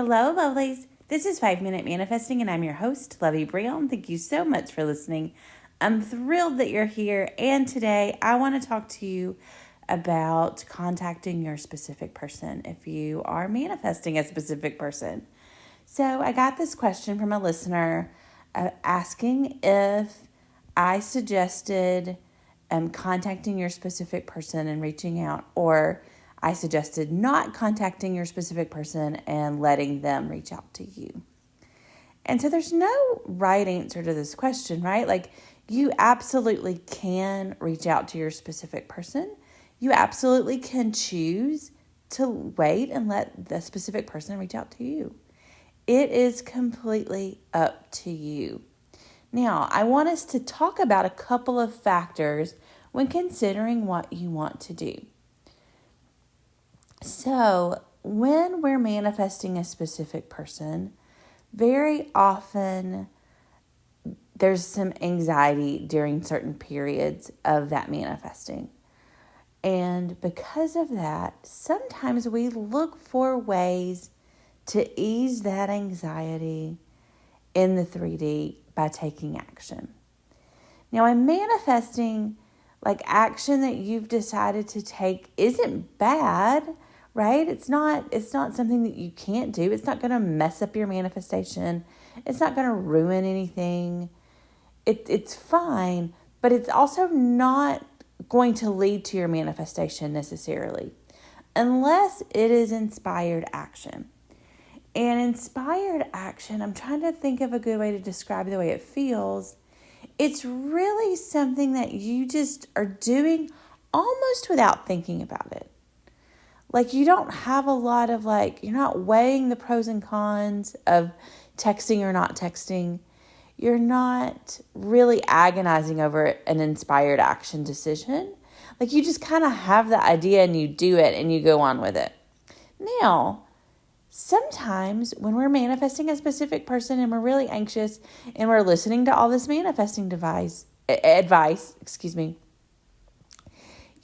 Hello, lovelies. This is 5 Minute Manifesting, and I'm your host, Lovey. Thank you so much for listening. I'm thrilled that you're here, and today I want to talk to you about contacting your specific person if you are manifesting a specific person. So I got this question from a listener asking if I suggested contacting your specific person and reaching out, or I suggested not contacting your specific person and letting them reach out to you. And so there's no right answer to this question, right? Like, you absolutely can reach out to your specific person. You absolutely can choose to wait and let the specific person reach out to you. It is completely up to you. Now, I want us to talk about a couple of factors when considering what you want to do. So, when we're manifesting a specific person, very often there's some anxiety during certain periods of that manifesting. And because of that, sometimes we look for ways to ease that anxiety in the 3D by taking action. Now, in manifesting, like, action that you've decided to take isn't bad, right? It's not something that you can't do. It's not going to mess up your manifestation. It's not going to ruin anything. It's fine, but it's also not going to lead to your manifestation necessarily, unless it is inspired action. And inspired action, I'm trying to think of a good way to describe the way it feels. It's really something that you just are doing almost without thinking about it. Like, you don't have a lot of, you're not weighing the pros and cons of texting or not texting. You're not really agonizing over an inspired action decision. Like, you just kind of have the idea and you do it and you go on with it. Now, sometimes when we're manifesting a specific person and we're really anxious and we're listening to all this manifesting advice,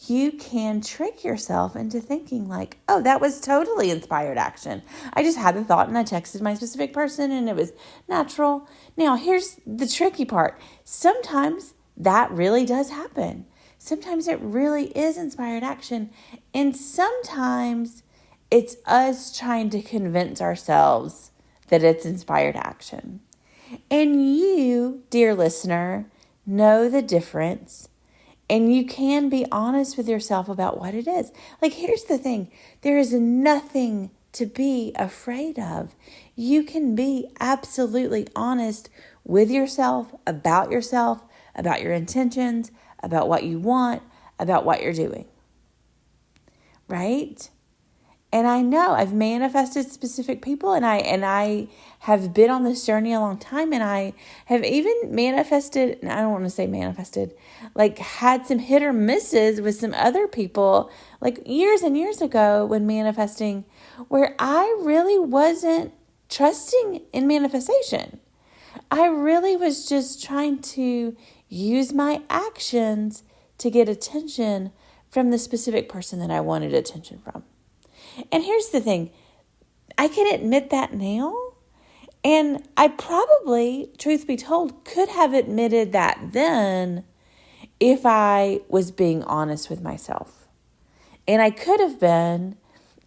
you can trick yourself into thinking like, oh, that was totally inspired action. I just had the thought and I texted my specific person and it was natural. Now, here's the tricky part. Sometimes that really does happen. Sometimes it really is inspired action. And sometimes it's us trying to convince ourselves that it's inspired action. And you, dear listener, know the difference. And you can be honest with yourself about what it is. Like, here's the thing. There is nothing to be afraid of. You can be absolutely honest with yourself, about your intentions, about what you want, about what you're doing. Right? And I know I've manifested specific people, and I have been on this journey a long time, and I have even manifested, and I don't want to say manifested, like had some hit or misses with some other people, like years and years ago when manifesting, where I really wasn't trusting in manifestation. I really was just trying to use my actions to get attention from the specific person that I wanted attention from. And here's the thing, I can admit that now, and I probably, truth be told, could have admitted that then if I was being honest with myself. And I could have been,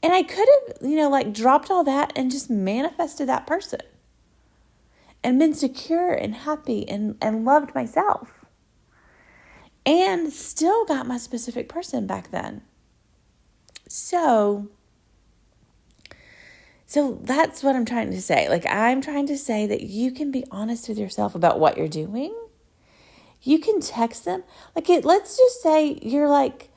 and I could have, dropped all that and just manifested that person and been secure and happy and loved myself and still got my specific person back then. So that's what I'm trying to say. Like, I'm trying to say that you can be honest with yourself about what you're doing. You can text them. Let's just say you're like,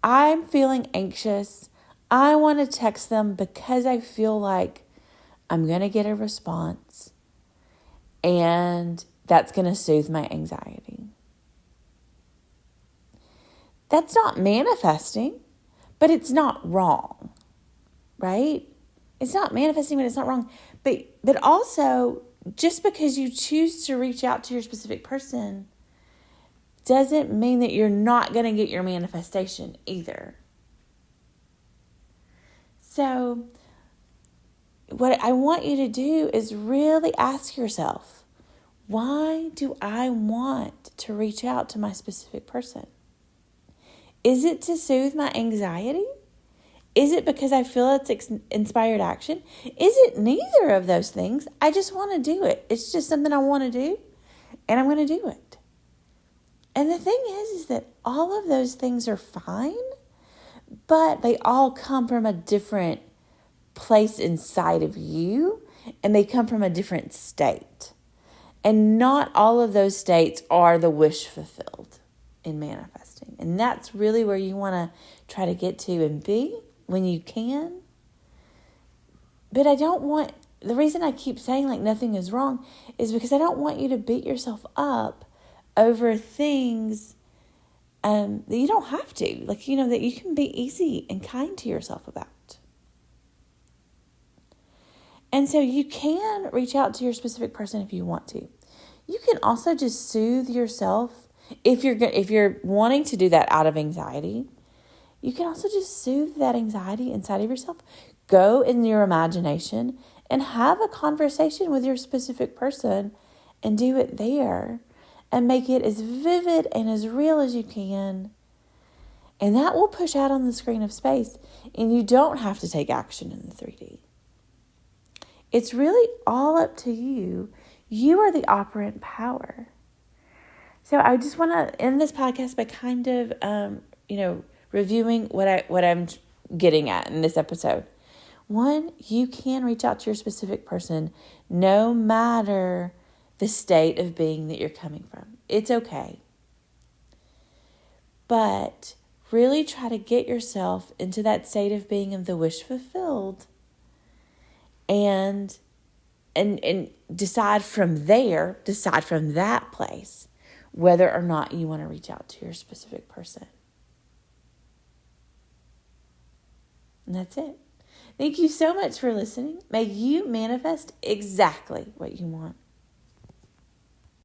I'm feeling anxious. I want to text them because I feel like I'm going to get a response and that's going to soothe my anxiety. That's not manifesting, but it's not wrong, right? It's not manifesting, but it's not wrong. But also, just because you choose to reach out to your specific person doesn't mean that you're not going to get your manifestation either. So what I want you to do is really ask yourself, why do I want to reach out to my specific person? Is it to soothe my anxiety? Is it because I feel it's inspired action? Is it neither of those things? I just want to do it. It's just something I want to do, and I'm going to do it. And the thing is that all of those things are fine, but they all come from a different place inside of you, and they come from a different state. And not all of those states are the wish fulfilled in manifesting. And that's really where you want to try to get to and be when you can. But the reason I keep saying like nothing is wrong is because I don't want you to beat yourself up over things that you don't have to. Like, that you can be easy and kind to yourself about. And so you can reach out to your specific person if you want to. You can also just soothe yourself. If you're wanting to do that out of anxiety, you can also just soothe that anxiety inside of yourself. Go in your imagination and have a conversation with your specific person and do it there and make it as vivid and as real as you can. And that will push out on the screen of space, and you don't have to take action in the 3D. It's really all up to you. You are the operant power. So I just want to end this podcast by kind of, reviewing what I'm getting at in this episode. One, you can reach out to your specific person no matter the state of being that you're coming from. It's okay. But really try to get yourself into that state of being of the wish fulfilled, and decide from that place whether or not you want to reach out to your specific person. And that's it. Thank you so much for listening. May you manifest exactly what you want.